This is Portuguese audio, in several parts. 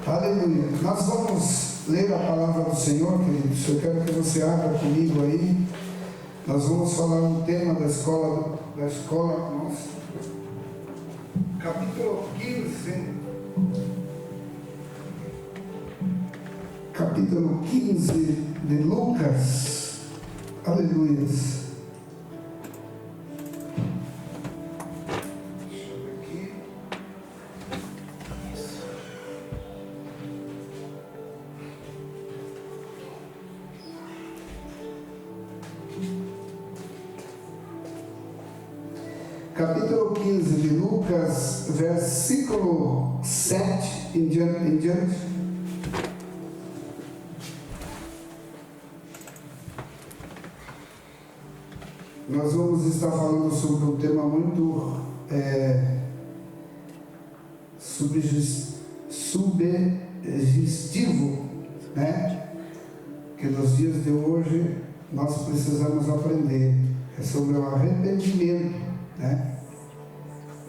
Aleluia. Nós vamos ler a palavra do Senhor, queridos. Eu quero que você abra comigo aí. Nós vamos falar um tema da escola nossa. Capítulo 15. Capítulo 15 de Lucas. Aleluia. Capítulo 15 de Lucas, versículo 7 em diante. Nós vamos estar falando sobre um tema muito sugestivo, né? Que nos dias de hoje nós precisamos aprender. É sobre o arrependimento, né?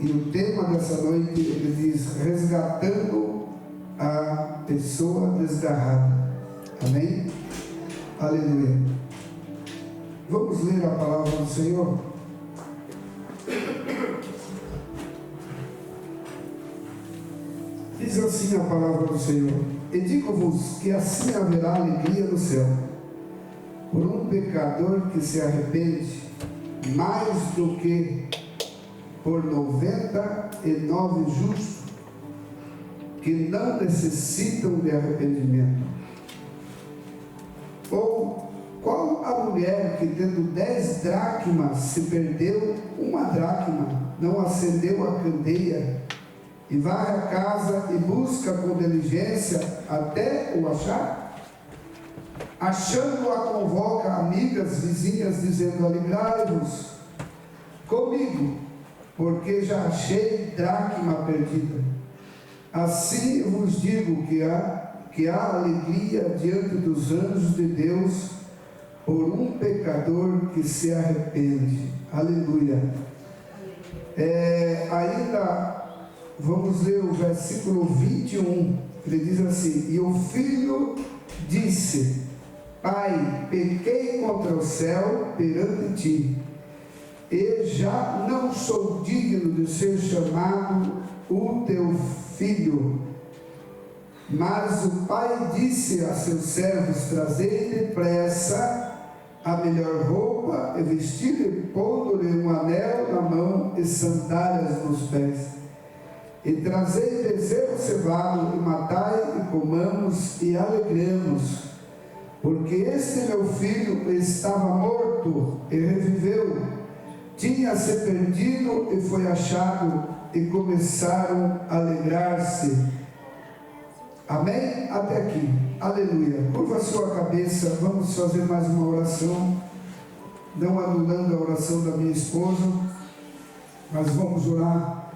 E o tema dessa noite ele diz: resgatando a pessoa desgarrada. Amém? Aleluia. Vamos ler a palavra do Senhor. Diz assim a palavra do Senhor: e digo-vos que assim haverá alegria no céu por um pecador que se arrepende, mais do que por 99 justos que não necessitam de arrependimento. Ou qual a mulher que, tendo 10 dracmas, se perdeu uma dracma, não acendeu a candeia e varre a casa e busca com diligência até o achar? Achando-a, convoca amigas, vizinhas, dizendo: alegrai-vos comigo, porque já achei dracma perdida. Assim vos digo que há alegria diante dos anjos de Deus por um pecador que se arrepende. Aleluia. Ainda vamos ler o versículo 21. Ele diz assim: e o filho disse: Pai, pequei contra o céu perante ti, e já não sou digno de ser chamado o teu filho. Mas o pai disse a seus servos: trazei depressa a melhor roupa, e vestir-lhe, pondo-lhe um anel na mão e sandálias nos pés. E trazei bezerro cevado, e matai, e comamos, e alegremos. Porque este meu filho estava morto e reviveu, tinha-se perdido e foi achado, e começaram a alegrar-se. Amém? Até aqui. Aleluia. Curva a sua cabeça, vamos fazer mais uma oração, não anulando a oração da minha esposa, mas vamos orar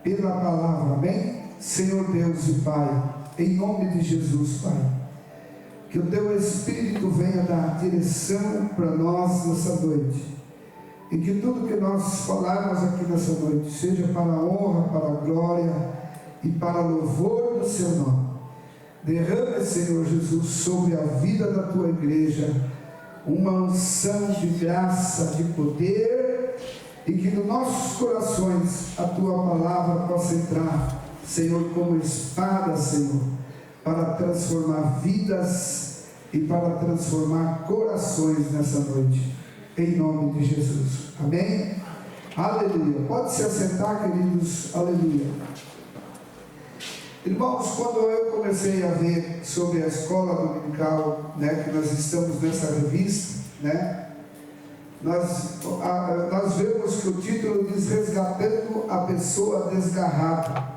pela palavra. Amém? Senhor Deus e Pai, em nome de Jesus, Pai, que o Teu Espírito venha dar direção para nós nessa noite, e que tudo que nós falarmos aqui nessa noite seja para a honra, para a glória e para o louvor do Seu nome. Derrame, Senhor Jesus, sobre a vida da Tua igreja uma unção de graça, de poder, e que nos nossos corações a Tua palavra possa entrar, Senhor, como espada, Senhor, para transformar vidas e para transformar corações nessa noite, em nome de Jesus. Amém? Aleluia. Pode se assentar, queridos. Aleluia. Irmãos, quando eu comecei a ver sobre a escola dominical, né, que nós estamos nessa revista, né, nós vemos que o título diz: resgatando a pessoa desgarrada.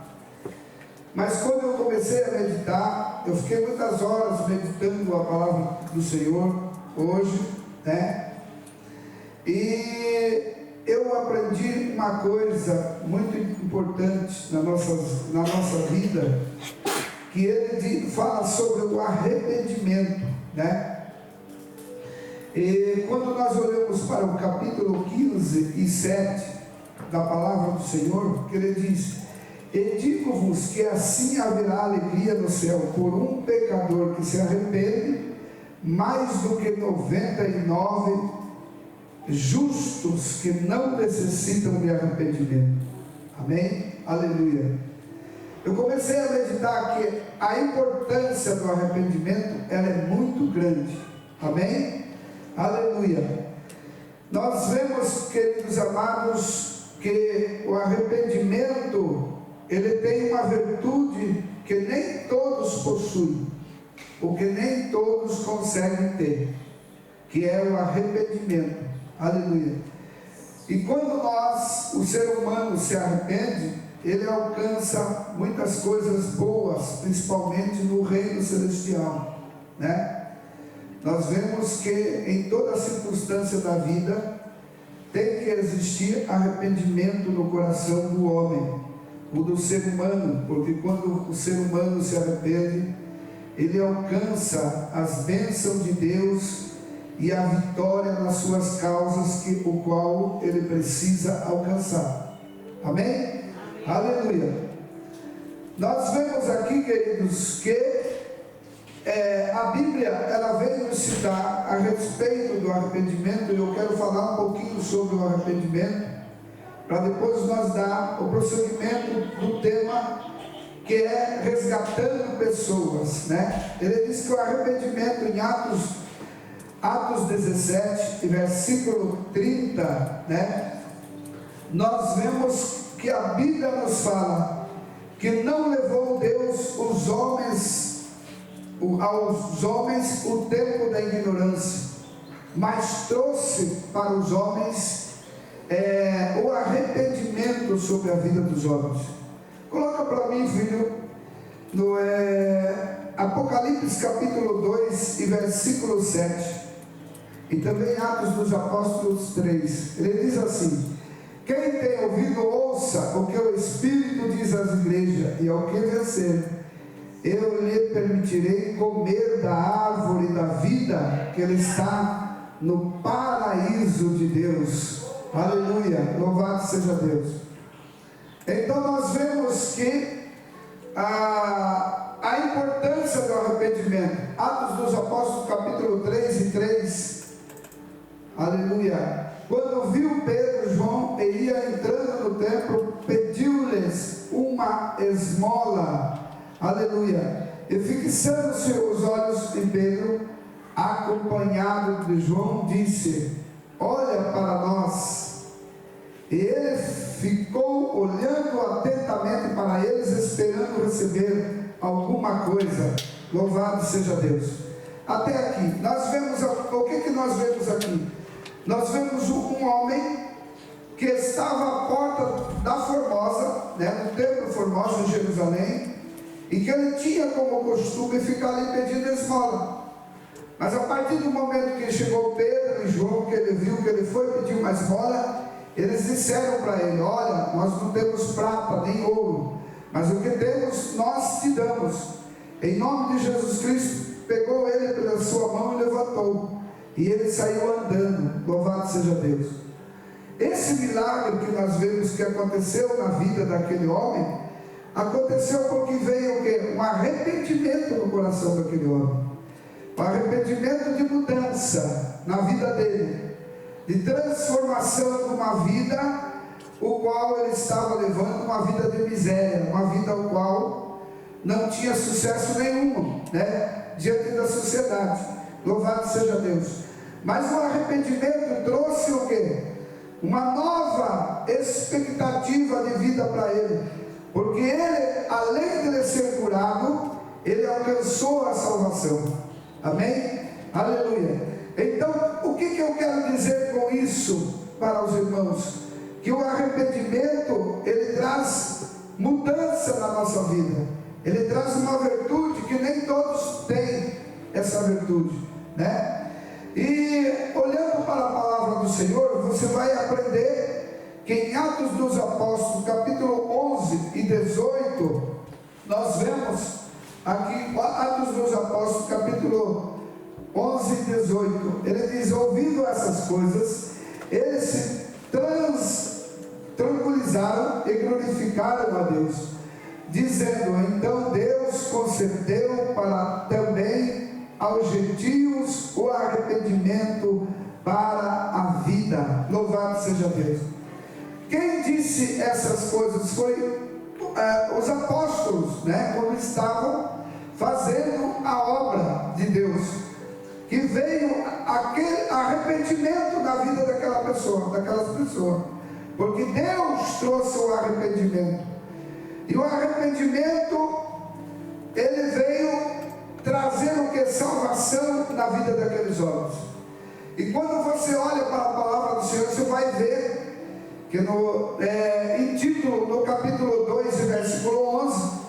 Mas quando eu comecei a meditar, eu fiquei muitas horas meditando a palavra do Senhor hoje, né? E eu aprendi uma coisa muito importante na nossa vida, que ele fala sobre o arrependimento, né? E quando nós olhamos para o capítulo 15 e 7 da palavra do Senhor, que ele diz: E digo-vos que assim haverá alegria no céu por um pecador que se arrepende, mais do que 99 justos que não necessitam de arrependimento. Amém? Aleluia. Eu comecei a meditar que a importância do arrependimento, ela é muito grande. Amém? Aleluia. Nós vemos, queridos amados, que o arrependimento, ele tem uma virtude que nem todos possuem, ou que nem todos conseguem ter, que é o arrependimento. Aleluia. E quando o ser humano se arrepende, ele alcança muitas coisas boas, principalmente no reino celestial, né? Nós vemos que em toda circunstância da vida tem que existir arrependimento no coração do homem, o do ser humano, porque quando o ser humano se arrepende, ele alcança as bênçãos de Deus e a vitória nas suas causas, o qual ele precisa alcançar. Amém? Aleluia. Nós vemos aqui, queridos, que a Bíblia, ela vem nos citar a respeito do arrependimento, e eu quero falar um pouquinho sobre o arrependimento, para depois nós dar o prosseguimento do tema, que é resgatando pessoas, né? Ele diz que o arrependimento em Atos 17, versículo 30, né? Nós vemos que a Bíblia nos fala que não levou Deus aos homens o tempo da ignorância, mas trouxe para os homens o arrependimento sobre a vida dos homens. Coloca para mim, filho, no Apocalipse capítulo 2 e versículo 7, e também Atos dos Apóstolos 3, ele diz assim: quem tem ouvido, ouça o que o Espírito diz às igrejas, e ao que vencer, eu lhe permitirei comer da árvore da vida, que ele está no paraíso de Deus. Aleluia, louvado seja Deus. Então nós vemos que a importância do arrependimento. Atos dos Apóstolos capítulo 3 e 3, aleluia. Quando viu Pedro e João e ia entrando no templo, pediu-lhes uma esmola, aleluia, e fixando-se os olhos em Pedro, acompanhado de João, disse: olha para nós. E ele ficou olhando atentamente para eles, esperando receber alguma coisa. Louvado seja Deus. Até aqui, nós vemos, o que nós vemos aqui? Nós vemos um homem que estava à porta da Formosa, né, no templo Formosa em Jerusalém, e que ele tinha como costume ficar ali pedindo esmola. Mas a partir do momento que chegou Pedro e João, que ele viu que ele foi pedir uma esmola, eles disseram para ele: olha, nós não temos prata nem ouro, mas o que temos nós te damos. Em nome de Jesus Cristo, pegou ele pela sua mão e levantou, e ele saiu andando. Louvado seja Deus. Esse milagre que nós vemos que aconteceu na vida daquele homem, aconteceu porque veio o quê? Um arrependimento no coração daquele homem, um arrependimento de mudança na vida dele, de transformação de uma vida o qual ele estava levando, uma vida de miséria, uma vida o qual não tinha sucesso nenhum, né, diante da sociedade. Louvado seja Deus. Mas o arrependimento trouxe o quê? Uma nova expectativa de vida para ele, porque ele, além de ele ser curado, ele alcançou a salvação. Amém? Aleluia. Então, o que eu quero dizer com isso para os irmãos? Que o arrependimento, ele traz mudança na nossa vida, ele traz uma virtude que nem todos têm essa virtude, né? E olhando para a palavra do Senhor, você vai aprender que em Atos dos Apóstolos, capítulo 11 e 18, nós vemos aqui, Atos dos Apóstolos, capítulo 11 e 18, ele diz: ouvindo essas coisas, eles se tranquilizaram e glorificaram a Deus, dizendo: então Deus concedeu para também aos gentios o arrependimento para a vida. Louvado seja Deus. Quem disse essas coisas foi os apóstolos, né? Quando estavam fazendo a obra de Deus, que veio aquele arrependimento na vida daquelas pessoas, porque Deus trouxe o arrependimento, e o arrependimento ele veio trazer o que? Salvação na vida daqueles homens. E quando você olha para a palavra do Senhor, você vai ver que em Tito, no capítulo 2, versículo 11,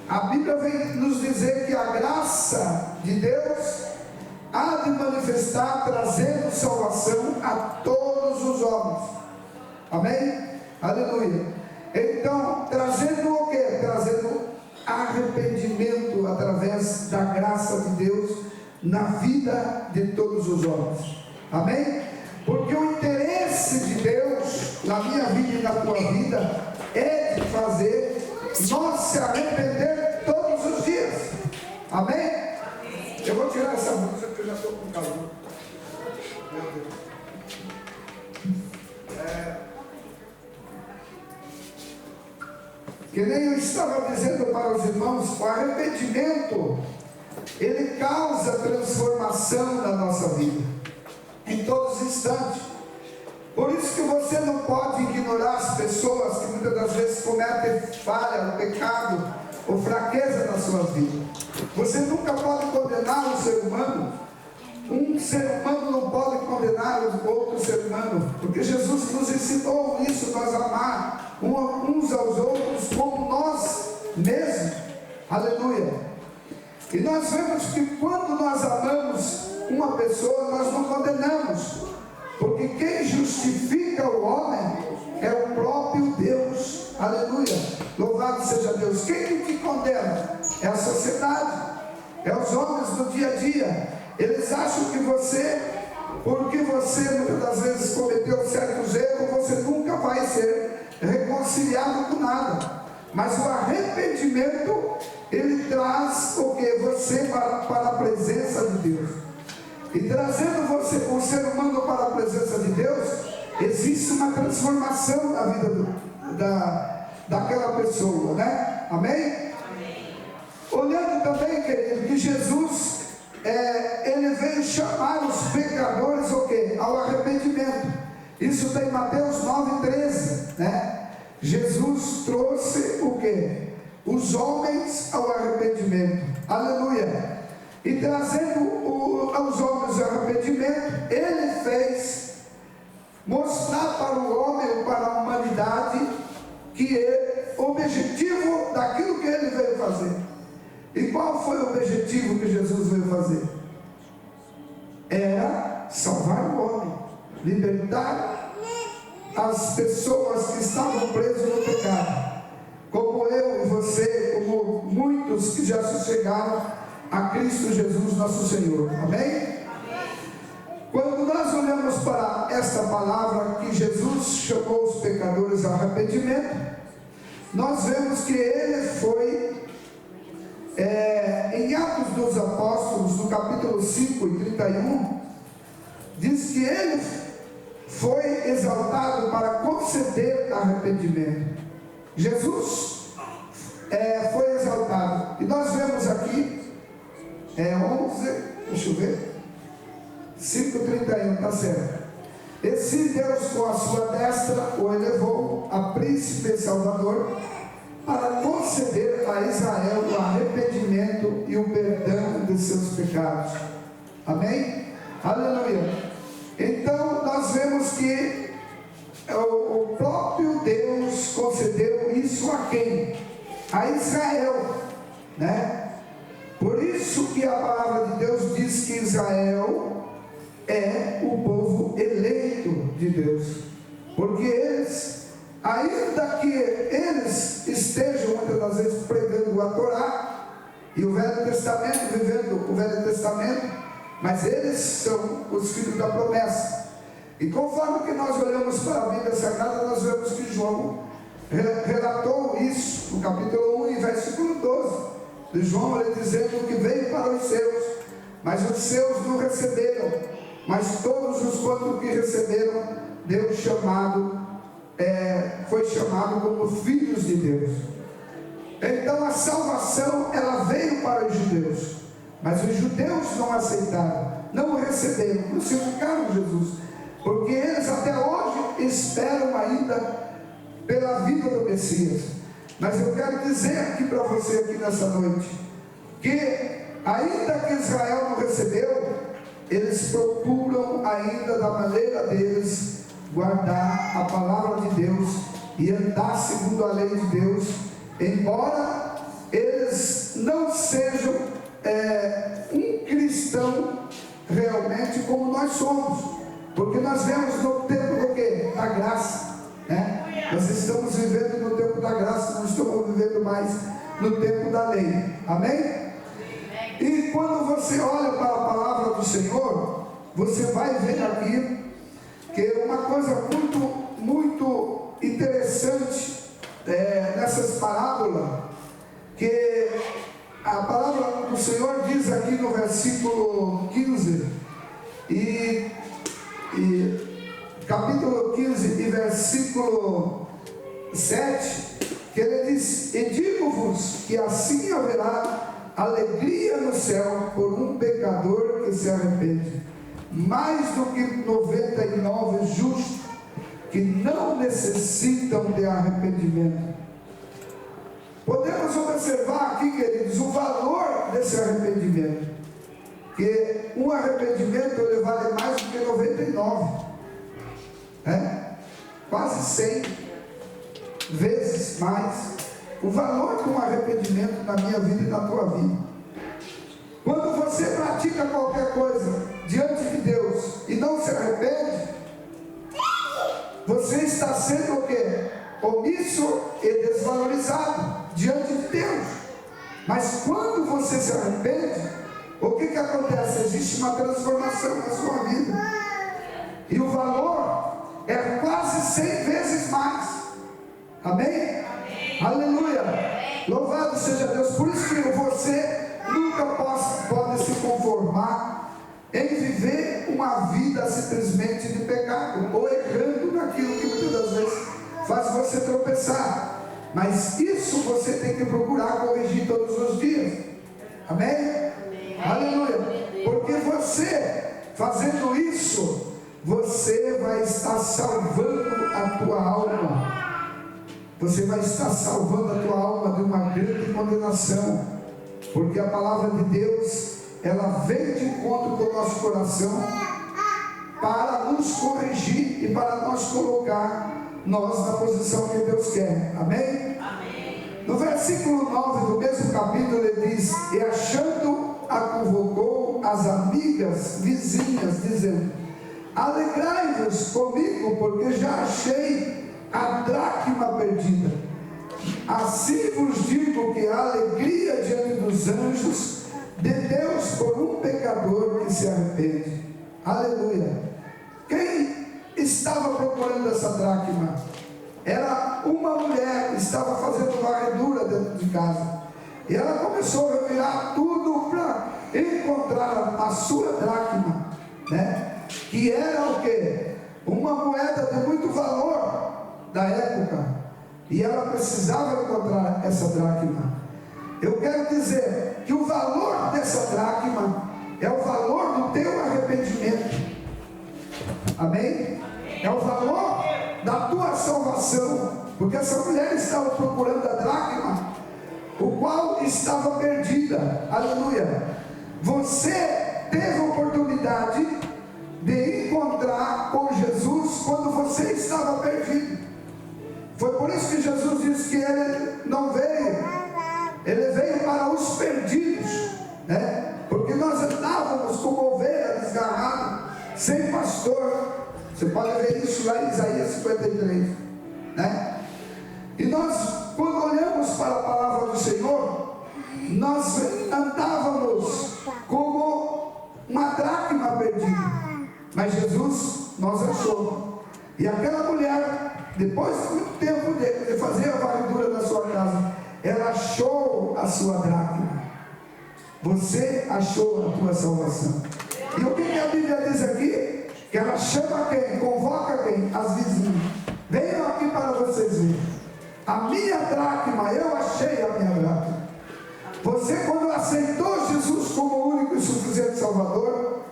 a Bíblia vem nos dizer que a graça de Deus há de manifestar, trazendo salvação a todos os homens. Amém? Aleluia. Então, trazendo o que? Trazendo arrependimento através da graça de Deus na vida de todos os homens. Amém? Porque o interesse de Deus na minha vida e na tua vida é de fazer nós se arrepender todos os dias. Amém? Eu vou tirar essa música porque eu já estou com calor. Meu Deus. Que nem eu estava dizendo para os irmãos, o arrependimento ele causa transformação na nossa vida em todos os instantes. Por isso que você não pode ignorar as pessoas que muitas das vezes cometem falha, pecado ou fraqueza na sua vida. Você nunca pode condenar um ser humano. Um ser humano não pode condenar o outro ser humano, porque Jesus nos ensinou isso, nós amar uns aos outros como nós mesmos. Aleluia. E nós vemos que quando nós amamos uma pessoa, nós não condenamos, porque quem justifica o homem é o próprio Deus. Aleluia. Louvado seja Deus. Quem te condena? É a sociedade, é os homens do dia a dia. Eles acham que você, porque você muitas das vezes cometeu certos erros, você nunca vai ser reconciliado com nada. Mas o arrependimento, ele traz o que? Você para a presença de Deus. E trazendo você, o ser humano, para a presença de Deus, existe uma transformação na vida daquela pessoa, né? Amém? Amém. Olhando também, querido, que Jesus ele veio chamar os pecadores o quê? Ao arrependimento. Isso tem Mateus 9,13, né? Jesus trouxe o quê? Os homens ao arrependimento. Aleluia. E trazendo aos homens o arrependimento, ele fez mostrar para o homem, para a humanidade, que o objetivo daquilo que ele veio fazer. E qual foi o objetivo que Jesus veio fazer? Era salvar o homem, libertar as pessoas que estavam presas no pecado, como eu e você, como muitos que já se chegaram a Cristo Jesus nosso Senhor. Amém? Quando nós olhamos para esta palavra que Jesus chamou os pecadores ao arrependimento, nós vemos que ele foi em Atos dos Apóstolos, no capítulo 5 e 31, diz que ele foi exaltado para conceder arrependimento. Jesus foi exaltado. E nós vemos aqui 11, deixa eu ver, 5,31, está certo. E se Deus com a sua destra o elevou a príncipe e salvador, para conceder a Israel o arrependimento e o perdão de seus pecados. Amém? Aleluia. Então nós vemos que o próprio Deus concedeu isso a quem? A Israel, né? Por isso que a palavra de Deus diz que Israel é o povo eleito de Deus, porque eles, ainda que eles estejam muitas das vezes pregando a Torá e o Velho Testamento, vivendo o Velho Testamento, mas eles são os filhos da promessa. E conforme que nós olhamos para a Bíblia Sagrada, nós vemos que João relatou isso no capítulo 1 e versículo 12 de João, ele dizendo que veio para os seus, mas os seus não receberam, mas todos os quantos que receberam, Deus foi chamado como filhos de Deus. Então a salvação, ela veio para os judeus, mas os judeus não aceitaram, não o receberam, crucificaram Jesus, porque eles até hoje esperam ainda pela vida do Messias. Mas eu quero dizer aqui para você aqui nessa noite, que ainda que Israel não recebeu, eles procuram ainda da maneira deles guardar a palavra de Deus e andar segundo a lei de Deus, embora eles não sejam um cristão realmente como nós somos, porque nós vemos no tempo do quê? Da graça, né? Nós estamos vivendo no tempo da graça, não estamos vivendo mais no tempo da lei, amém? E quando você olha para a palavra do Senhor, você vai ver aqui que uma coisa muito interessante nessas parábolas, que a palavra do Senhor diz aqui no versículo 15 e capítulo 15 e versículo 7, que ele diz: e digo-vos que assim haverá alegria no céu por um pecador que se arrepende, mais do que 99 justos que não necessitam de arrependimento. Podemos observar aqui, queridos, o valor desse arrependimento, que um arrependimento ele vale mais do que 99, quase 100 vezes mais o valor de um arrependimento na minha vida e na tua vida. Quando você pratica qualquer coisa diante de Deus e não se arrepende, você está sendo o quê? Omisso e desvalorizado diante de Deus. Mas quando você se arrepende, o que acontece? Existe uma transformação na sua vida, e o valor é quase 100 vezes mais. Amém? Aleluia! Louvado seja Deus. Por isso que você nunca pode se conformar em viver uma vida simplesmente de pecado, ou errando naquilo que muitas das vezes faz você tropeçar. Mas isso você tem que procurar corrigir todos os dias. Amém? Aleluia! Porque você fazendo isso, você vai estar salvando a tua alma. Você vai estar salvando a tua alma de uma grande condenação, porque a palavra de Deus, ela vem de encontro com o nosso coração para nos corrigir e para nós colocar nós na posição que Deus quer. Amém? Amém. No versículo 9 do mesmo capítulo ele diz: e achando a convocou as amigas vizinhas, dizendo: alegrai-vos comigo, porque já achei a dracma perdida. Assim vos digo que a alegria diante dos anjos de Deus por um pecador que se arrepende. Aleluia! Quem estava procurando essa dracma? Era uma mulher que estava fazendo varredura dentro de casa, e ela começou a revirar tudo para encontrar a sua dracma, né? Que era o quê? Uma moeda de muito valor da época, e ela precisava encontrar essa dracma. Eu quero dizer que o valor dessa dracma é o valor do teu arrependimento. Amém? É o valor da tua salvação, porque essa mulher estava procurando a dracma, o qual estava perdida. Aleluia! Você teve a oportunidade de encontrar com Jesus quando você estava perdido. Foi por isso que Jesus disse que ele não veio, ele veio para os perdidos, né? Porque nós andávamos como ovelha desgarrada, sem pastor. Você pode ver isso lá em Isaías 53, né? E nós, quando olhamos para a palavra do Senhor, nós andávamos como uma dracma perdida, mas Jesus nos achou. E aquela mulher depois de muito tempo de fazer a varredura da sua casa, ela achou a sua dracma. Você achou a tua salvação. E o que a Bíblia diz aqui? Que ela chama quem? Convoca quem? As vizinhas. Venham aqui para vocês verem. A minha dracma, eu achei a minha dracma. Você, quando aceitou Jesus como único e suficiente Salvador,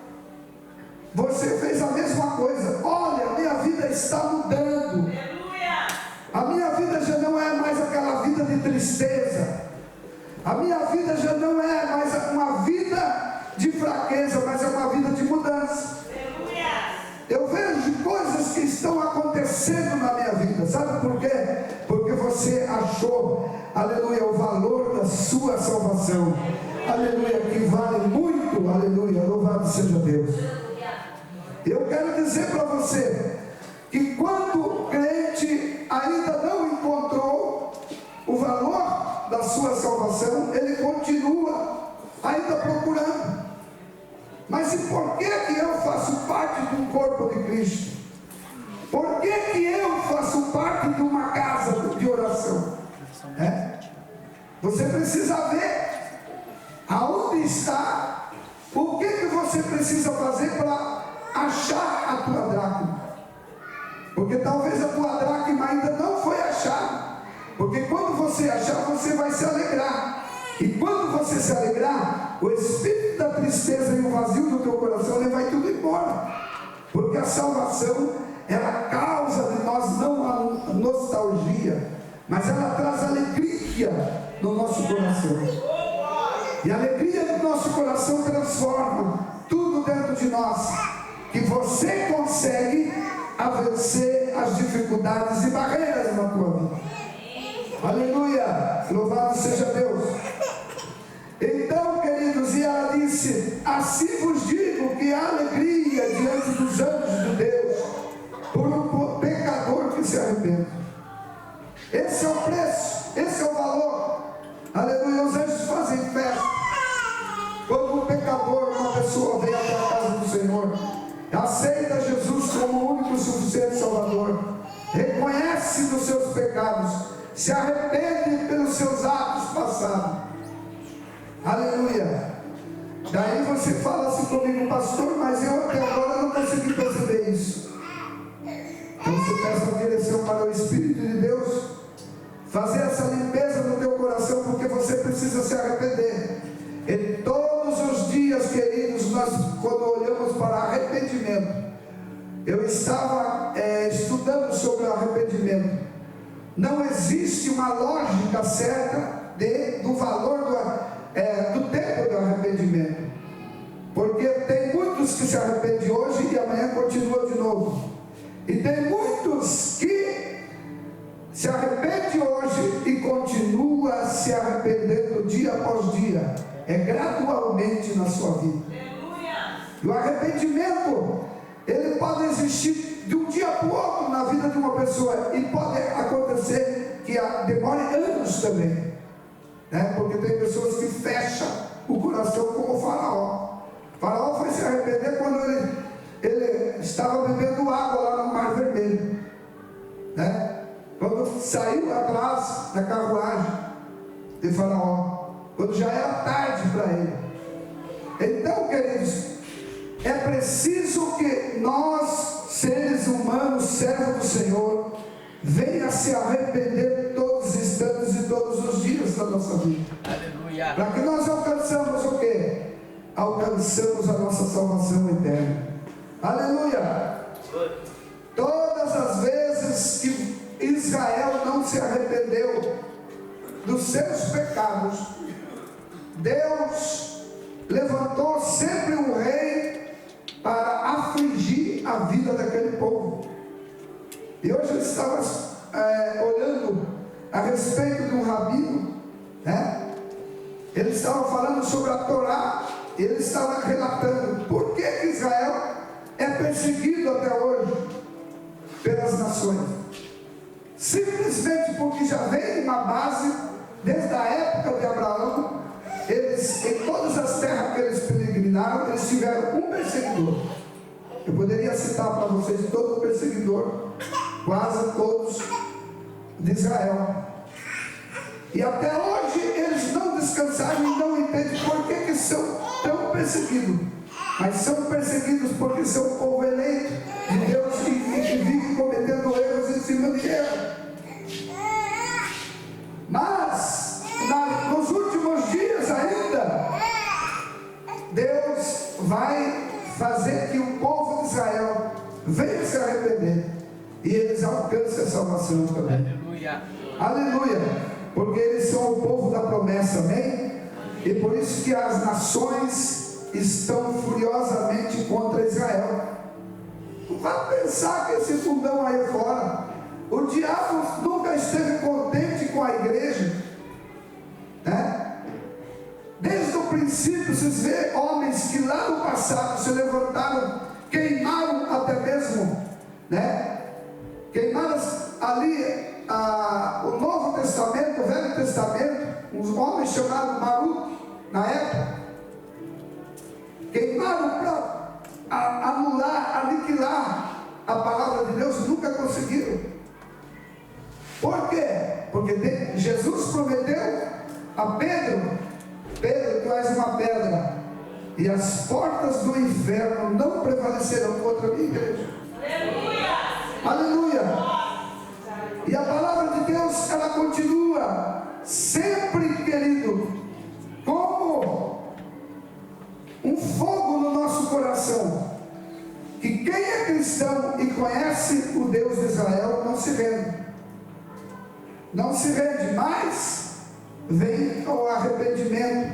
você fez a mesma coisa. Olha, a minha vida está mudando. A minha vida já não é mais aquela vida de tristeza. A minha vida já não é mais uma vida de fraqueza, mas é uma vida de mudança. Eu vejo coisas que estão acontecendo na minha vida. Sabe por quê? Porque você achou, aleluia, o valor da sua salvação. Aleluia, que vale muito. Aleluia, louvado seja Deus. Eu quero dizer para você que quando o crente ainda não encontrou o valor da sua salvação, ele continua ainda procurando. Mas e por que eu faço parte do corpo de Cristo? Por que eu faço parte de uma casa de oração? Você precisa ver aonde está, o que você precisa fazer para achar a tua dracma. Porque talvez a tua dracma ainda não foi achada. Porque quando você achar, você vai se alegrar. E quando você se alegrar, o espírito da tristeza e o vazio do teu coração, ele vai tudo embora. Porque a salvação, ela causa de nós não a nostalgia, mas ela traz alegria no nosso coração. E a alegria do nosso coração transforma tudo dentro de nós. Que você consegue a vencer as dificuldades e barreiras na tua vida. Aleluia! Louvado seja Deus! Então, queridos, e ela disse: assim vos digo que há alegria diante dos anjos de Deus por um pecador que se arrepende. Esse é o preço, esse é o valor. Aleluia! Os anjos fazem festa quando um pecador, uma pessoa vem até a casa do Senhor, aceita Jesus como o único e suficiente Salvador, reconhece os seus pecados, se arrepende pelos seus atos passados. Aleluia! Daí você fala assim comigo: pastor, mas eu até agora não consegui perceber isso. Então você peça a direção para o Espírito de Deus fazer essa limpeza no teu coração, porque você precisa se arrepender. E todos os dias, queridos, nós, quando olhamos para arrependimento, eu estava estudando sobre o arrependimento. Não existe uma lógica certa do valor do tempo do arrependimento, porque tem muitos que se arrependem hoje e amanhã continua de novo, e tem muitos que se arrependem hoje e continua se arrependendo dia após dia. É gradualmente na sua vida. E o arrependimento, ele pode existir de um dia para o outro na vida de uma pessoa, e pode acontecer que demore anos também, porque tem pessoas que fecham o coração, como o Faraó. O Faraó foi se arrepender quando ele estava bebendo água lá no Mar Vermelho, quando saiu atrás da carruagem de Faraó, quando já era tarde para ele. Então, queridos, é preciso que nós, seres humanos, servos do Senhor, venha se arrepender todos os instantes e todos os dias da nossa vida. Aleluia! Para que nós alcançamos o quê? Alcançamos a nossa salvação eterna. Aleluia! Todas as vezes que Israel não se arrependeu dos seus pecados, Deus levantou sempre um rei para afligir a vida daquele povo. E hoje eu estava olhando a respeito de um rabino, ele estava falando sobre a Torá, ele estava relatando por que Israel é perseguido até hoje pelas nações. Simplesmente porque já vem uma base, desde a época de Abraão, em todas as terras que eles peregrinaram, eles tiveram um perseguidor. Eu poderia citar para vocês todo perseguidor quase todos de Israel. E até hoje eles não descansaram e não entendem por que são tão perseguidos. Mas são perseguidos porque são povo eleito de Deus que vive cometendo erros em cima de erros. Mas, nos últimos dias ainda, Deus vai fazer que o povo de Israel venha se arrepender e eles alcancem a salvação também. Aleluia! Aleluia! Porque eles são o povo da promessa, amém? E por isso que as nações estão furiosamente contra Israel. Não vai pensar que esse fundão aí fora, o diabo nunca esteve contente com a igreja, né? Desde o princípio, vocês vê homens que lá no passado se levantaram, queimaram até mesmo, né? Queimaram ali o Novo Testamento, o Velho Testamento, uns homens chamados Maruque, na época, queimaram para anular, aniquilar a palavra de Deus, nunca conseguiram. Por quê? Porque Jesus prometeu a Pedro: Pedro, tu és uma pedra, e as portas do inferno não prevalecerão contra a minha igreja. Aleluia! Aleluia! E a palavra de Deus, ela continua sempre, querido, como um fogo no nosso coração, que quem é cristão e conhece o Deus de Israel não se rende. Não se rende, mas vem ao arrependimento.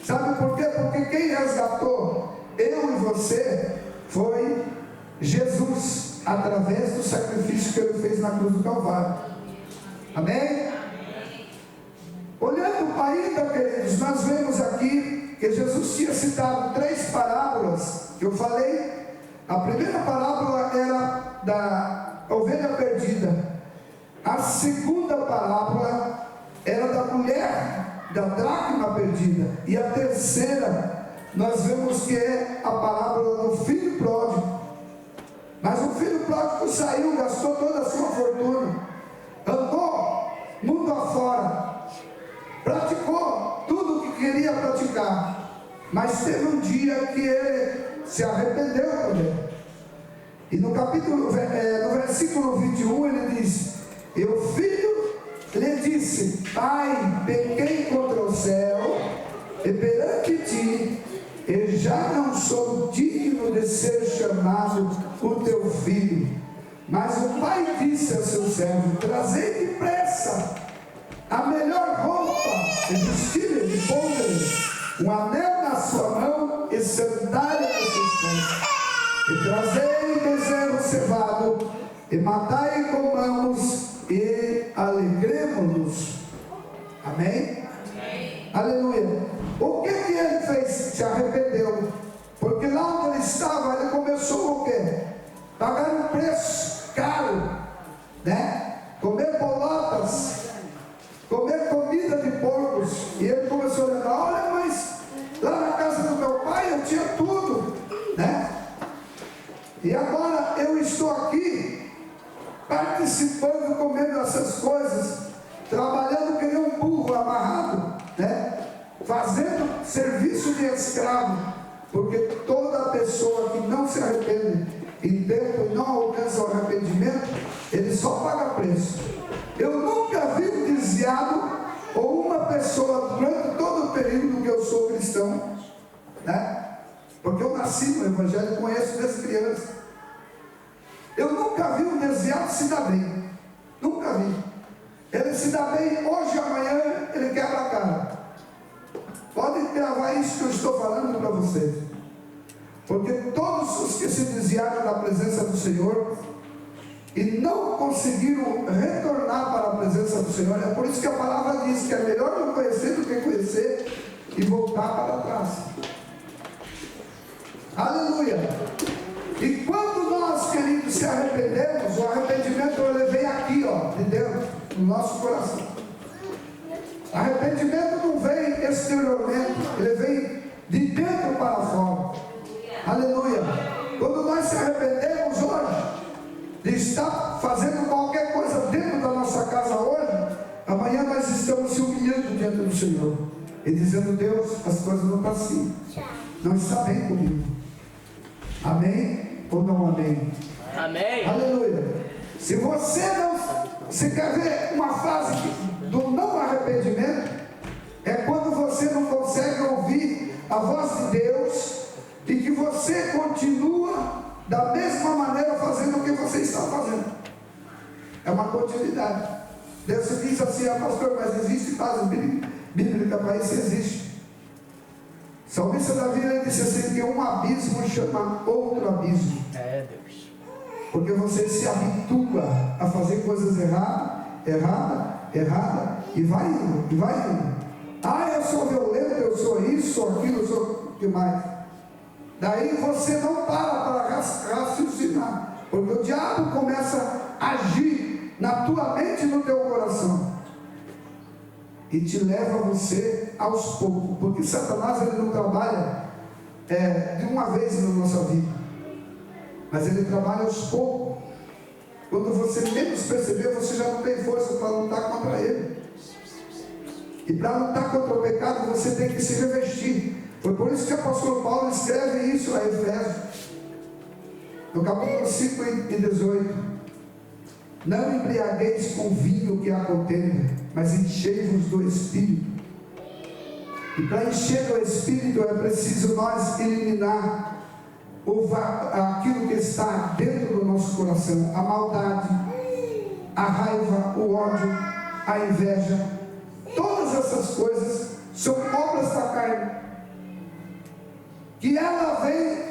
Sabe por quê? Porque quem resgatou eu e você foi Jesus, através do sacrifício que ele fez na cruz do Calvário. Amém? Olhando para ainda, queridos, nós vemos aqui que Jesus tinha citado 3 parábolas que eu falei. A primeira parábola era da ovelha perdida. A segunda parábola era da mulher da dracma perdida. E a terceira, nós vemos que é a parábola do filho pródigo. Mas o filho pródigo saiu, gastou toda a sua fortuna, andou mundo afora, praticou tudo o que queria praticar, mas teve um dia que ele se arrependeu também. E no versículo 21 ele diz: e o filho lhe disse: Pai, pequei contra o céu e perante ti, e já não sou digno de ser chamado o teu filho. Mas o pai disse ao seu servo: trazei depressa a melhor roupa, e vestir-lhe, de pôr-lhe um anel na sua mão e sandália nos seus pés. E trazei bezerro cevado, e matai e comamos, e alegremos-nos. Amém? Amém? Aleluia. O que ele fez? Se arrependeu. Porque lá onde ele estava, ele começou o quê? Pagar um preço caro, né? Comer bolotas, comer comida de porcos. E ele começou a lembrar: olha, mas lá na casa do meu pai eu tinha tudo, né? E agora eu estou aqui participando, comendo essas coisas, trabalhando que nem um burro amarrado, né? Fazendo serviço de escravo, porque toda pessoa que não se arrepende em tempo e não alcança o arrependimento, ele só paga preço. Eu nunca vi um desviado ou uma pessoa durante todo o período que eu sou cristão, né? Porque eu nasci no Evangelho, conheço desde criança. Eu nunca vi um desviado se dar bem. Nunca vi. Ele se dá bem hoje e amanhã ele quebra a cara. Pode gravar isso que eu estou falando para vocês. Porque todos os que se desviaram da presença do Senhor e não conseguiram retornar para a presença do Senhor, é por isso que a palavra diz que é melhor não conhecer do que conhecer e voltar para trás. Aleluia! E quando nós, queridos, se arrependemos, o arrependimento ele vem aqui, ó, de dentro, no nosso coração. Arrependimento não vem exteriormente, ele vem de dentro para fora. Aleluia! Quando nós se arrependemos hoje de estar fazendo Senhor e dizendo: Deus, as coisas não estão assim, não está bem comigo. Amém ou não amém? Amém. Aleluia. Se você quer ver uma fase do não arrependimento, é quando você não consegue ouvir a voz de Deus e que você continua da mesma maneira fazendo o que você está fazendo. É uma continuidade. Deus diz assim: pastor, mas existe base bíblica para isso? Existe. O salmista Davi, ele disse assim, que um abismo chama outro abismo. É, Deus. Porque você se habitua a fazer coisas erradas, e vai indo. Ah, eu sou violento, eu sou isso, sou aquilo, eu sou o que mais. Daí você não para raciocinar, porque o diabo começa a agir na tua mente e no teu coração, e te leva você aos poucos, porque Satanás, ele não trabalha de uma vez na nossa vida, mas ele trabalha aos poucos. Quando você menos perceber, você já não tem força para lutar contra ele. E para lutar contra o pecado, você tem que se revestir. Foi por isso que o apóstolo Paulo escreve isso a Efésios, no capítulo 5 e 18: não embriagueis com vinho que há contenda, mas enchei-vos do Espírito. E para encher do Espírito é preciso nós eliminar aquilo que está dentro do nosso coração: a maldade, a raiva, o ódio, a inveja. Todas essas coisas são obras da carne, que ela vem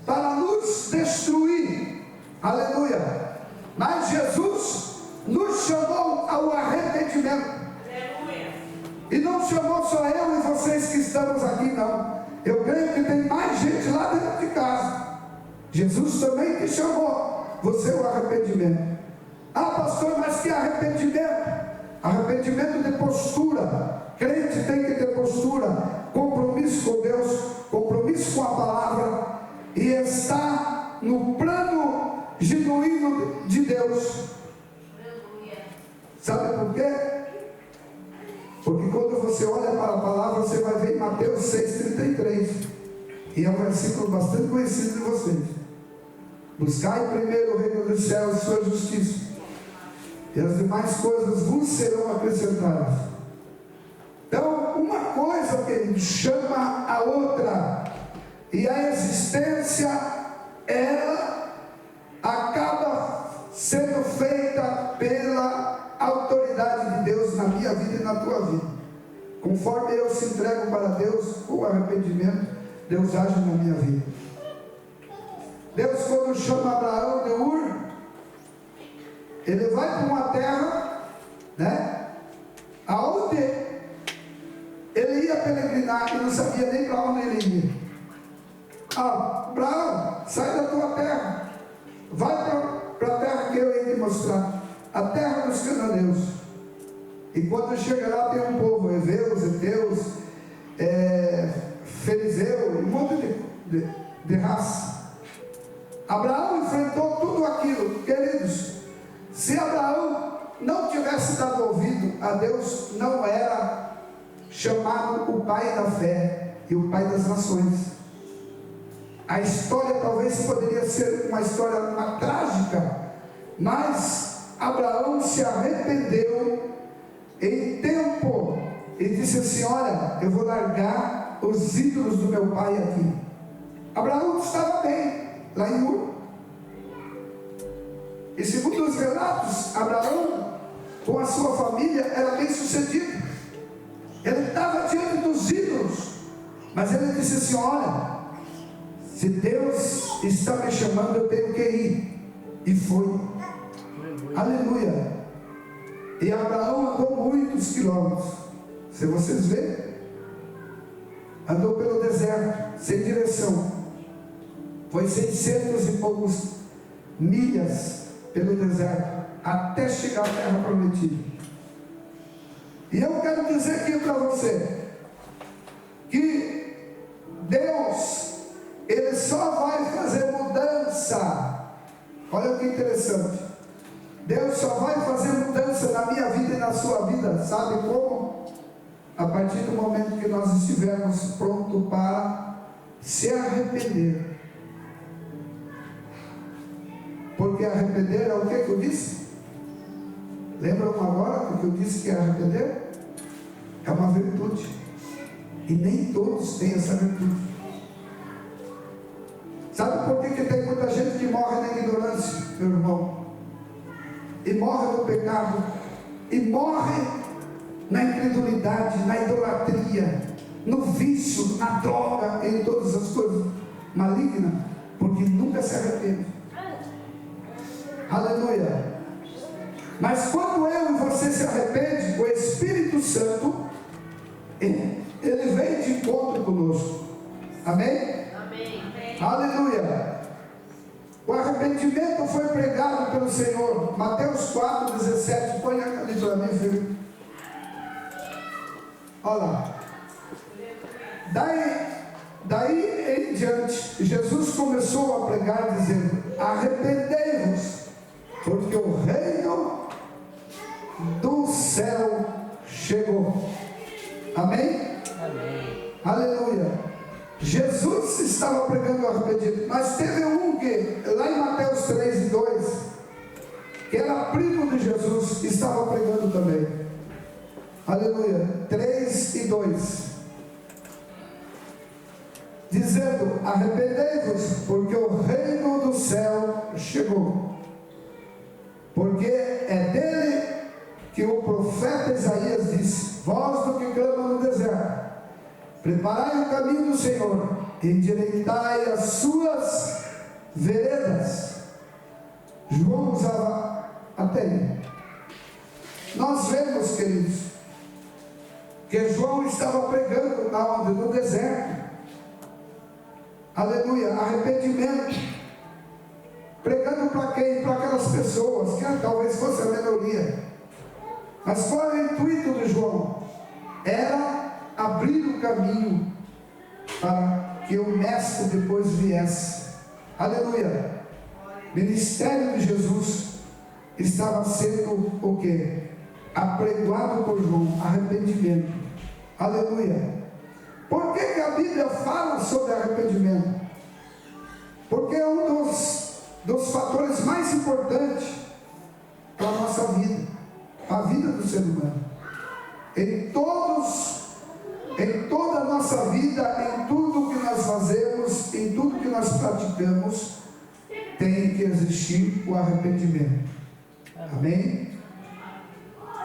para nos destruir. Aleluia. Mas Jesus nos chamou ao arrependimento. Aleluia. E não chamou só eu e vocês que estamos aqui, não. Eu creio que tem mais gente lá dentro de casa. Jesus também te chamou você ao arrependimento. Ah, pastor, mas que arrependimento? Arrependimento de postura. Crente tem que ter postura, compromisso com Deus, compromisso com a palavra, e estar no plano genuíno de Deus. Sabe por quê? Porque quando você olha para a palavra, você vai ver em Mateus 6,33, e é um versículo bastante conhecido de vocês: buscai primeiro o reino dos céus e sua justiça, e as demais coisas vos serão acrescentadas. Então, uma coisa que chama a outra, e a existência, ela acaba sendo feita pela autoridade de Deus na minha vida e na tua vida. Conforme eu se entrego para Deus com arrependimento, Deus age na minha vida. Deus, quando chama Abraão de Ur, ele vai para uma terra, aonde ele ia peregrinar e não sabia nem para onde ele ia. Abraão, sai da tua terra, vai para a terra que eu ia te mostrar, a terra dos cananeus. E quando chega lá, tem um povo, heveus, heteus, ferizeu, um monte de raça. Abraão enfrentou tudo aquilo. Queridos, se Abraão não tivesse dado ouvido a Deus, não era chamado o pai da fé e o pai das nações. A história talvez poderia ser uma história trágica, mas Abraão se arrependeu em tempo e disse assim: olha, eu vou largar os ídolos do meu pai aqui. Abraão estava bem lá em Ur, e segundo os relatos, Abraão com a sua família era bem sucedido. Ele estava diante dos ídolos, mas ele disse assim: olha, se Deus está me chamando, eu tenho que ir. E foi. Aleluia. E Abraão andou muitos quilômetros. Se vocês verem, andou pelo deserto, sem direção. Foi 600 e poucos milhas pelo deserto, até chegar à terra prometida. E eu quero dizer aqui para você, que Deus, Ele só vai fazer mudança. Olha que interessante. Deus só vai fazer mudança na minha vida e na sua vida. Sabe como? a partir do momento que nós estivermos prontos para se arrepender. Porque arrepender é o que eu disse? Lembram agora do que eu disse que é arrepender? É uma virtude. E nem todos têm essa virtude. Sabe por que tem muita gente que morre na ignorância, meu irmão? E morre no pecado. E morre na incredulidade, na idolatria, no vício, na droga, em todas as coisas malignas, porque nunca se arrepende. Aleluia. Mas quando eu e você se arrepende, o Espírito Santo, ele vem de encontro conosco. Amém? Amém. Aleluia. O arrependimento foi pregado pelo Senhor. Mateus 4,17. Põe ali para mim, filho. Olha lá. Daí em diante, Jesus começou a pregar dizendo: arrependei-vos, porque o reino do céu chegou. Amém? Amém. Aleluia. Jesus estava pregando o arrependimento, mas teve um que, lá em Mateus 3:2, que era primo de Jesus, estava pregando também. Aleluia. 3:2, dizendo: arrependei-vos, porque o reino do céu chegou. Porque é dele que o profeta Isaías disse: vós do que clama no deserto, preparai o caminho do Senhor, endireitai as suas veredas. João usava até aí. Nós vemos, queridos, que João estava pregando aonde? No deserto. Aleluia. Arrependimento. Pregando para quem? Para aquelas pessoas que talvez fosse a minoria. Mas qual é o intuito de João? Era abrir o caminho para que o Mestre depois viesse. Aleluia. Ministério de Jesus estava sendo o que? Apregoado por João. Arrependimento. Aleluia. Por que a Bíblia fala sobre arrependimento? Porque é um dos fatores mais importantes para a nossa vida, a vida do ser humano. Em toda a nossa vida, em tudo que nós fazemos, em tudo que nós praticamos, tem que existir o arrependimento. Amém?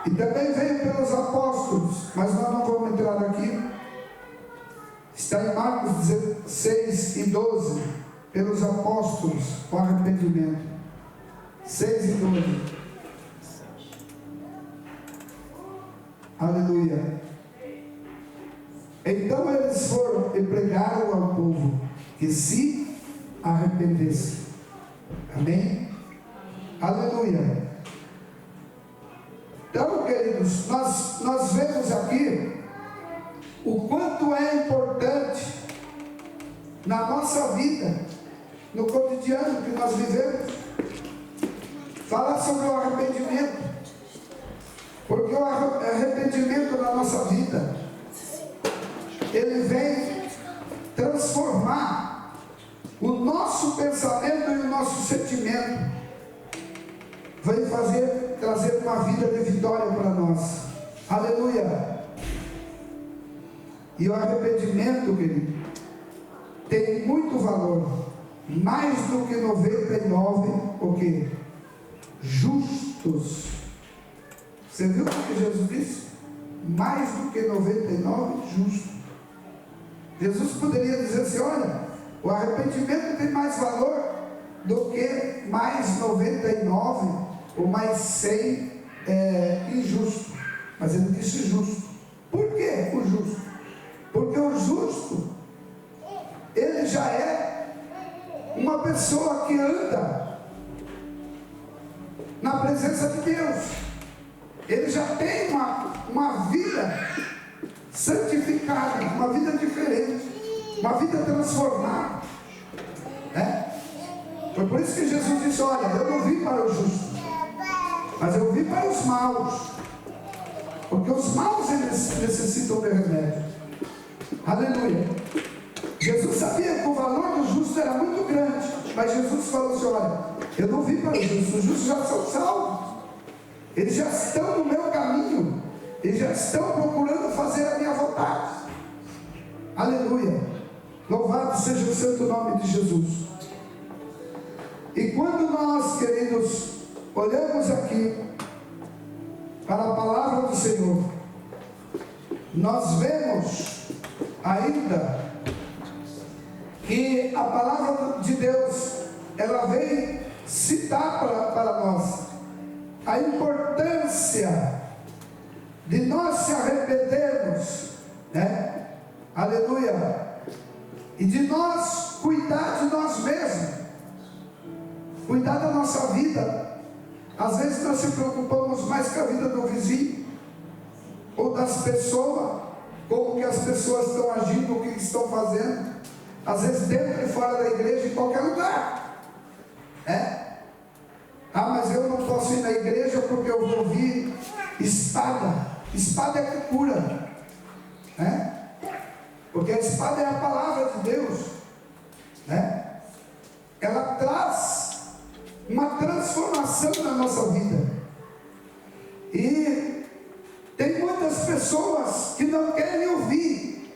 E também veio pelos apóstolos, mas nós não vamos entrar aqui. Está em Marcos 16:12, pelos apóstolos, o arrependimento. 6:12. Aleluia. Então eles foram e pregaram ao povo que se arrependesse. Amém? Aleluia. Então, queridos, nós vemos aqui o quanto é importante na nossa vida, no cotidiano que nós vivemos, falar sobre o arrependimento. Porque o arrependimento na nossa vida, ele vem transformar o nosso pensamento e o nosso sentimento, vem trazer uma vida de vitória para nós. Aleluia. E o arrependimento, querido, tem muito valor, mais do que 99 o que? Justos. Você viu o que Jesus disse? Mais do que 99 justos. Jesus poderia dizer assim: olha, o arrependimento tem mais valor do que mais 99 ou mais 100 injustos. Mas ele disse justo. Por que o justo? Porque o justo, ele já é uma pessoa que anda na presença de Deus. Ele já tem uma vida santificada, uma vida diferente, uma vida transformada. Foi por isso que Jesus disse: olha, eu não vim para o justo, mas eu vim para os maus. Porque os maus eles necessitam de remédio. Aleluia. Jesus sabia que o valor do justo era muito grande, mas Jesus falou assim: olha, eu não vim para os justos, os justos já são salvos, eles já estão no meu caminho, eles já estão procurando fazer a minha vontade. Aleluia. Louvado seja o santo nome de Jesus. E quando nós, queridos, olhamos aqui para a palavra do Senhor, nós vemos ainda que a palavra de Deus, ela vem citar para nós a importância de nós se arrependermos, né? Aleluia. E de nós cuidar de nós mesmos, cuidar da nossa vida. Às vezes nós se preocupamos mais com a vida do vizinho ou das pessoas, como que as pessoas estão agindo, o que estão fazendo, às vezes dentro e fora da igreja, em qualquer lugar, né? Ah, mas eu não posso ir na igreja porque eu vou ouvir espada. Espada é que cura, né? Porque a espada é a palavra de Deus, né? Ela traz uma transformação na nossa vida. E tem muitas pessoas que não querem ouvir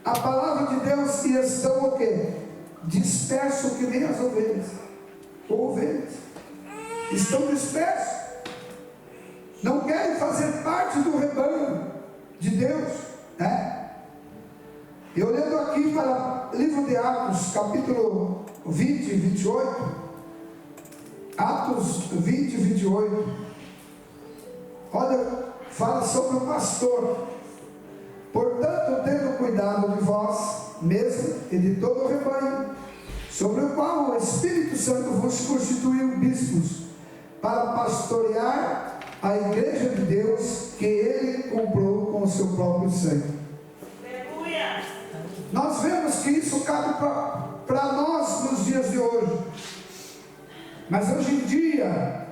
a palavra de Deus e estão o quê? Dispersos que nem as ovelhas. Ou ovelhas. Estão dispersos. Não querem fazer parte do rebanho de Deus, né? E olhando aqui para o livro de Atos, capítulo 20 e 28, Atos 20 e 28, olha, fala sobre o pastor. Portanto, tendo cuidado de vós mesmo e de todo o rebanho, sobre o qual o Espírito Santo vos constituiu bispos, para pastorear a igreja de Deus que ele comprou com o seu próprio sangue. Aleluia! Nós vemos que isso cabe para nós nos dias de hoje. Mas hoje em dia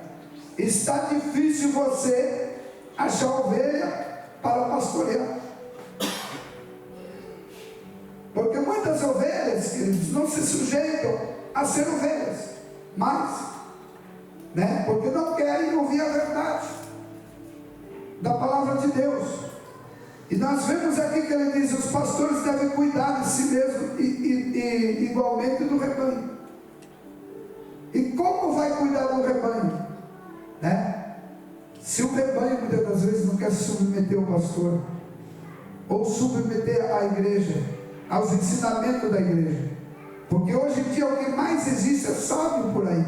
está difícil você achar ovelha para pastorear. Porque muitas ovelhas, queridos, não se sujeitam a ser ovelhas, mas, né, porque não querem ouvir a verdade da palavra de Deus. E nós vemos aqui que ele diz: os pastores devem cuidar de si mesmos e igualmente do rebanho. E como vai cuidar do rebanho, né? Se o rebanho muitas das vezes não quer se submeter ao pastor, ou submeter à igreja, aos ensinamentos da igreja, porque hoje em dia o que mais existe é sábio por aí,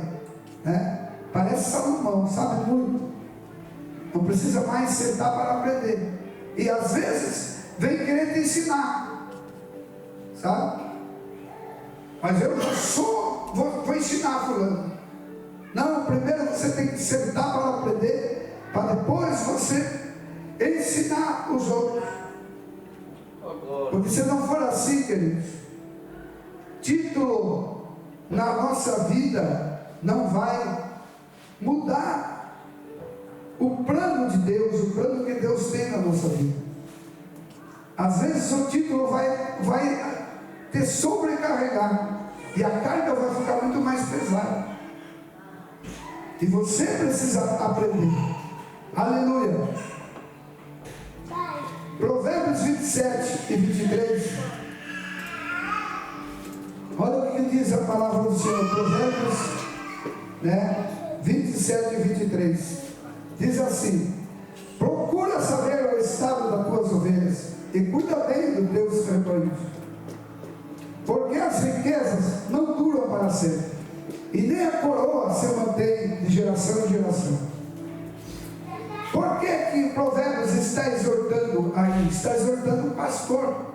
né? Parece Salomão, sabe muito, não precisa mais sentar para aprender, e às vezes vem querer te ensinar, sabe? Mas eu já sou, vou ensinar fulano. Não, primeiro você tem que sentar para aprender, para depois você ensinar os outros. Porque se não for assim, queridos, título na nossa vida não vai mudar o plano de Deus, o plano que Deus tem na nossa vida. Às vezes o título vai te sobrecarregar e a carga vai ficar muito mais pesada. E você precisa aprender. Aleluia. Provérbios 27 e 23. Olha o que diz a palavra do Senhor. Provérbios, né, 27 e 23. Diz assim: procura saber o estado das tuas ovelhas e cuida bem dos teus rebanhos, porque as riquezas não duram para sempre, e nem a coroa se mantém de geração em geração. Por que Provérbios está exortando aí? Está exortando o pastor,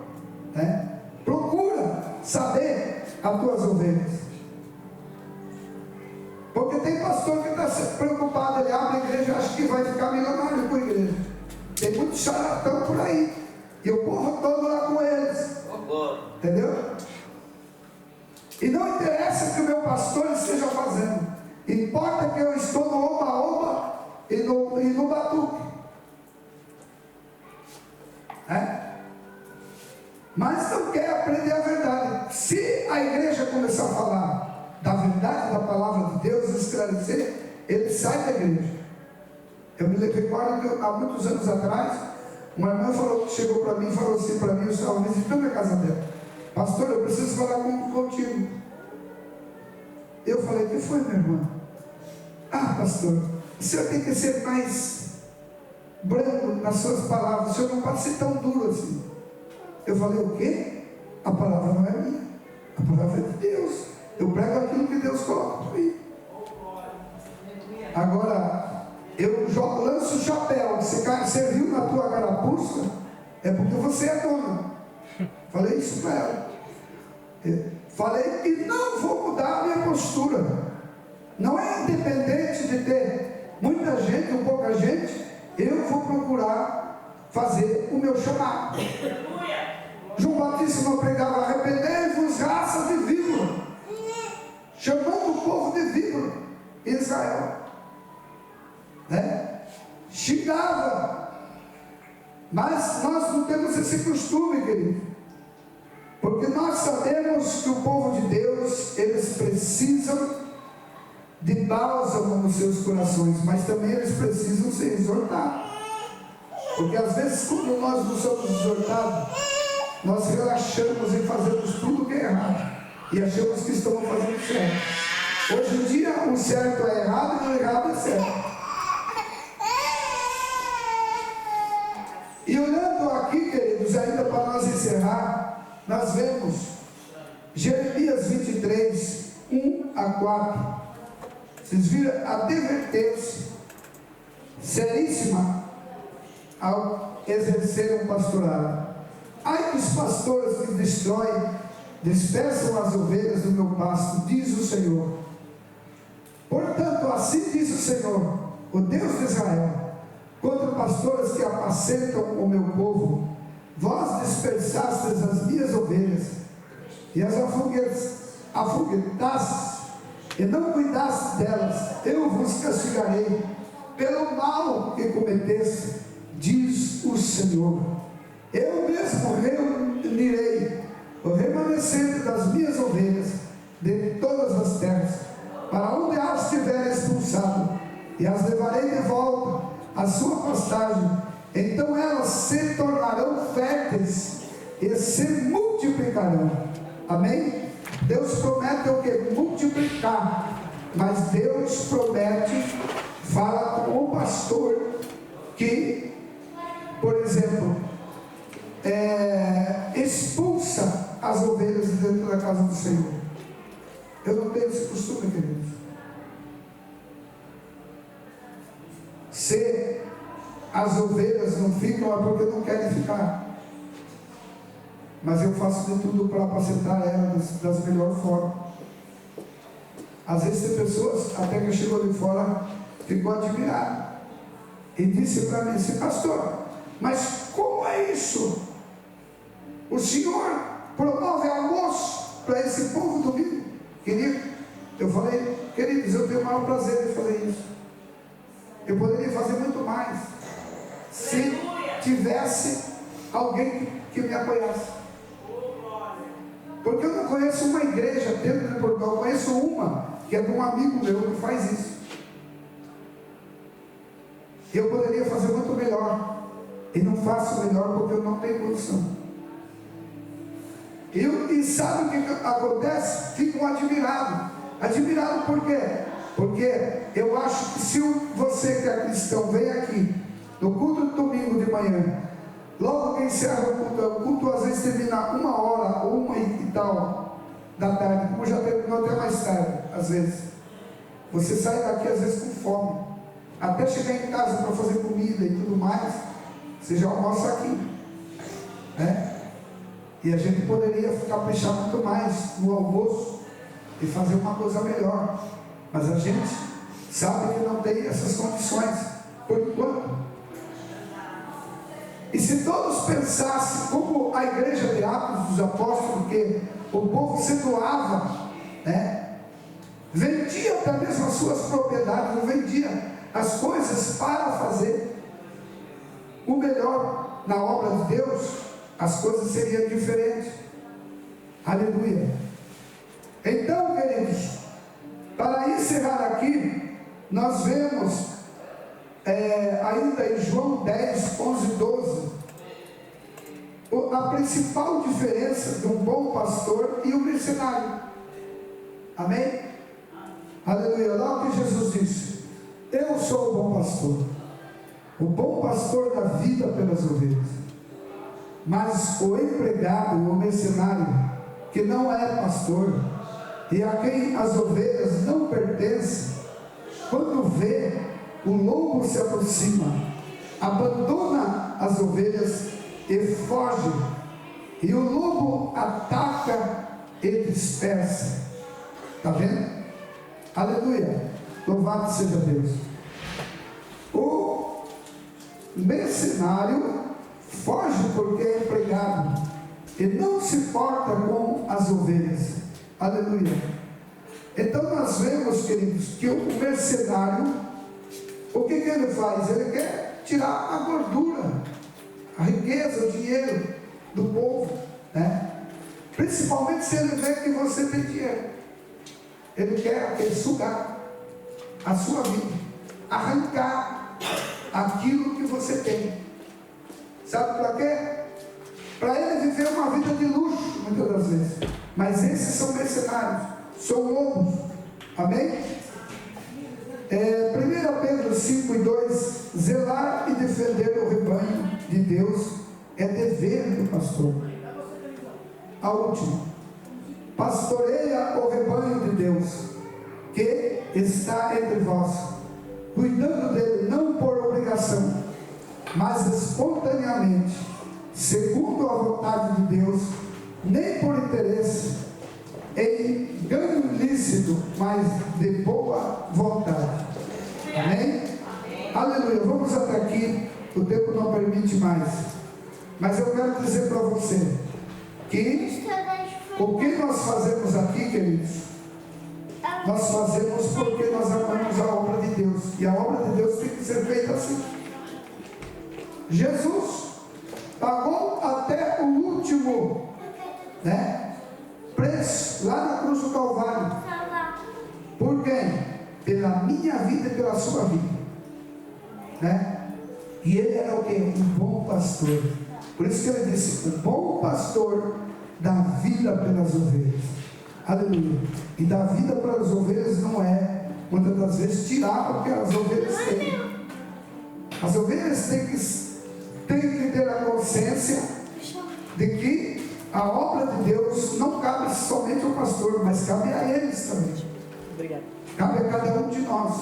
né? Procura saber as tuas ovelhas. Porque tem pastor que está preocupado, ele abre a igreja e acha que vai ficar milionário com a igreja. Tem muito charlatão por aí, e o povo todo lá com eles, entendeu? E não interessa o que o meu pastor esteja fazendo, importa que eu estou no oba-oba e no batuque. mas não quer aprender a verdade. Se a igreja começar a falar da verdade da palavra de Deus, esclarecer, ele sai da igreja. Eu me recordo que há muitos anos atrás, uma irmã chegou para mim e falou assim para mim, eu estava visitando a casa dela: pastor, eu preciso falar contigo. Eu falei: o que foi, minha irmã? Ah, pastor, o senhor tem que ser mais brando nas suas palavras, o senhor não pode ser tão duro assim. Eu falei: o quê? A palavra não é minha, a palavra é de Deus. Eu prego aquilo que Deus coloca para mim. Agora, eu lanço o chapéu. Você viu na tua carapuça, é porque você é dona. Falei isso para ela. Falei que não vou mudar a minha postura. Não é independente de ter muita gente ou pouca gente, eu vou procurar fazer o meu chamado. João Batista não pregava: arrependei-vos, raça de víbora, chamando o povo de víbora, Israel, né? Xingava. Mas nós não temos esse costume, querido, porque nós sabemos que o povo de Deus, eles precisam de bálsamo nos seus corações, mas também eles precisam ser exortados, porque às vezes, quando nós não somos exortados, nós relaxamos e fazemos tudo que é errado e achamos que estamos fazendo certo. Hoje em dia, o certo é errado e o errado é certo. E olhando aqui, queridos, ainda para nós encerrar, nós vemos Jeremias 23, 1 a 4. Vocês viram a advertência seríssima ao exercer um pastorado. Ai dos pastores que destroem, dispersam as ovelhas do meu pasto, diz o Senhor. Portanto, assim diz o Senhor, o Deus de Israel, contra pastores que apacentam o meu povo: vós dispersastes as minhas ovelhas e as afoguetastes e não cuidastes delas. Eu vos castigarei pelo mal que cometeste, diz o Senhor. Eu mesmo reunirei o remanescente das minhas ovelhas de todas as terras, para onde as tiver expulsado, e as levarei de volta à sua pastagem. Então elas se tornarão férteis e se multiplicarão. Amém? Deus promete o que? Multiplicar. Mas Deus promete, fala com o pastor que, por exemplo, expulsa as ovelhas de dentro da casa do Senhor. Eu não tenho esse costume, queridos. Se as ovelhas não ficam, é porque não querem ficar. Mas eu faço de tudo para apacentar elas das melhores formas. Às vezes tem pessoas, até que chegou ali fora, ficou admirado e disse para mim assim: pastor, mas como é isso? O senhor promove almoço para esse povo domingo? Querido, eu falei: queridos, eu tenho o maior prazer de fazer isso. Eu poderia fazer muito mais se tivesse alguém que me apoiasse. Porque eu não conheço uma igreja dentro de Portugal, eu conheço uma que é de um amigo meu que faz isso. Eu poderia fazer muito melhor, e não faço melhor porque eu não tenho condição. E sabe o que acontece? Ficam admirados. Admirado por quê? Porque eu acho que se você que é cristão vem aqui no culto do domingo de manhã, logo que encerra o culto às vezes termina 1h ou 1 e tal da tarde, como já terminou até mais tarde, às vezes. Você sai daqui às vezes com fome, até chegar em casa para fazer comida e tudo mais, você já almoça aqui, né? E a gente poderia caprichar muito mais no almoço e fazer uma coisa melhor, mas a gente sabe que não tem essas condições por enquanto. E se todos pensassem como a igreja de Atos dos Apóstolos, que o povo se doava, né? Vendia até mesmo as suas propriedades, não vendia as coisas para fazer o melhor na obra de Deus, as coisas seriam diferentes. Aleluia. Então, queridos, para encerrar aqui, nós vemos ainda em João 10, 11, 12, a principal diferença de um bom pastor e um mercenário. Amém? Aleluia. Lá o que Jesus disse: eu sou o bom pastor. O bom pastor dá vida pelas ovelhas. Mas o empregado, o mercenário, que não é pastor, e a quem as ovelhas não pertencem, quando vê o lobo se aproxima, abandona as ovelhas e foge, e o lobo ataca e dispersa. Está vendo? Aleluia. Louvado seja Deus. O mercenário foge porque é empregado e não se porta com as ovelhas. Aleluia. Então nós vemos, queridos, que o mercenário, o que ele faz? Ele quer tirar a gordura, a riqueza, o dinheiro do povo, né? Principalmente se ele vê que você tem dinheiro. Ele quer sugar a sua vida, arrancar aquilo que você tem. Sabe para quê? Para ele viver uma vida de luxo, muitas das vezes. Mas esses são mercenários, são lobos. Amém? 1 Pedro 5 e 2: zelar e defender o rebanho de Deus é dever do pastor. A última: pastoreia o rebanho de Deus que está entre vós, cuidando dele não por obrigação, mas espontaneamente, segundo a vontade de Deus, nem por interesse em ganho ilícito, mas de boa vontade. Amém? Aleluia. Vamos até aqui, o tempo não permite mais, mas eu quero dizer para você que o que nós fazemos aqui, queridos, nós fazemos porque nós amamos a obra de Deus, e a obra de Deus tem que ser feita assim. Jesus pagou até o último, preço lá na cruz do Calvário. Por quem? Pela minha vida e pela sua vida, E ele era o quê? Um bom pastor. Por isso que ele disse: o bom pastor dá vida pelas ovelhas. Aleluia. E dar vida para as ovelhas não é, muitas das vezes, tirar o que as ovelhas têm. As ovelhas têm que ter a consciência de que a obra de Deus não cabe somente ao pastor, mas cabe a eles também. Obrigado. Cabe a cada um de nós.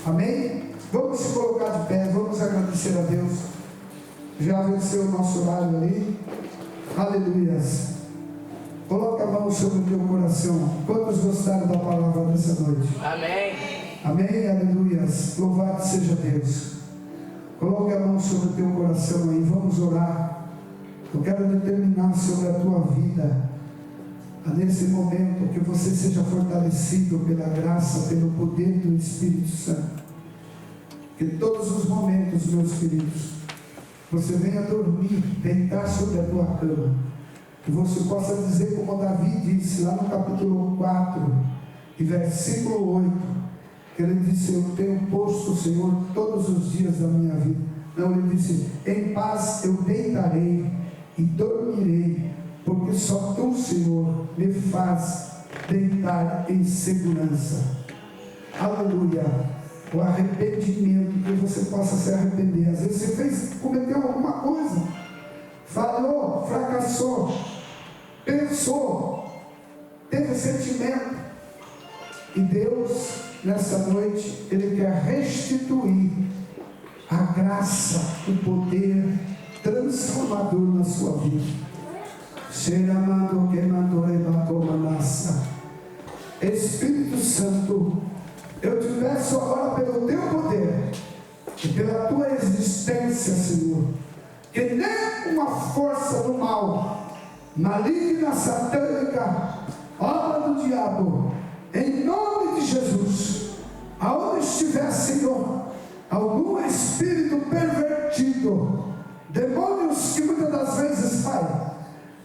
Amém? Vamos se colocar de pé, vamos agradecer a Deus. Já venceu o nosso horário ali. Aleluias. Coloca a mão sobre o teu coração. Quantos gostaram da palavra dessa noite? Amém. Amém, aleluias. Louvado seja Deus. Coloque a mão sobre o teu coração aí. Vamos orar. Eu quero determinar sobre a tua vida, nesse momento, que você seja fortalecido pela graça, pelo poder do Espírito Santo. Que todos os momentos, meus queridos, você venha dormir, deitar sobre a tua cama, que você possa dizer como Davi disse lá no capítulo 4 e versículo 8, que ele disse: eu tenho posto o Senhor todos os dias da minha vida. Não, ele disse: em paz eu deitarei e dormirei, porque só tu, Senhor, me faz deitar em segurança. Aleluia. O arrependimento, que você possa se arrepender. Às vezes você cometeu alguma coisa, falhou, fracassou, pensou, teve sentimento, e Deus nessa noite Ele quer restituir a graça, o poder transformador na sua vida. Espírito Santo, eu te peço agora pelo teu poder e pela tua existência, Senhor, que nenhuma força do mal, maligna, satânica, obra do diabo, em nome de Jesus, aonde estiver, Senhor, algum espírito pervertido, demônios que muitas das vezes, Pai,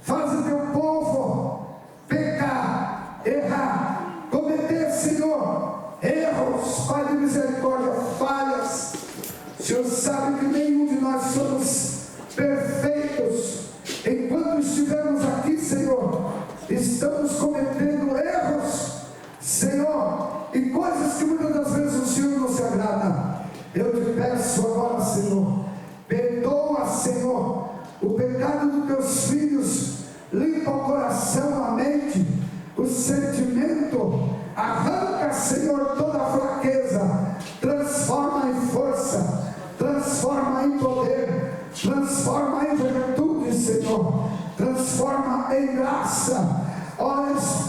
fazem teu povo pecar, errar, cometer, Senhor, erros, Pai de misericórdia, falhas. O Senhor sabe que nenhum de nós somos perfeitos. Enquanto estivermos aqui, Senhor, estamos cometendo erros, Senhor, e coisas que muitas das vezes o Senhor não se agrada. Eu te peço agora, Senhor, perdoa, Senhor, o pecado dos teus filhos, limpa o coração, a mente, o sentimento, arranca, Senhor, toda a fraqueza, transforma em força, transforma em poder, transforma em virtude, Senhor, transforma em graça,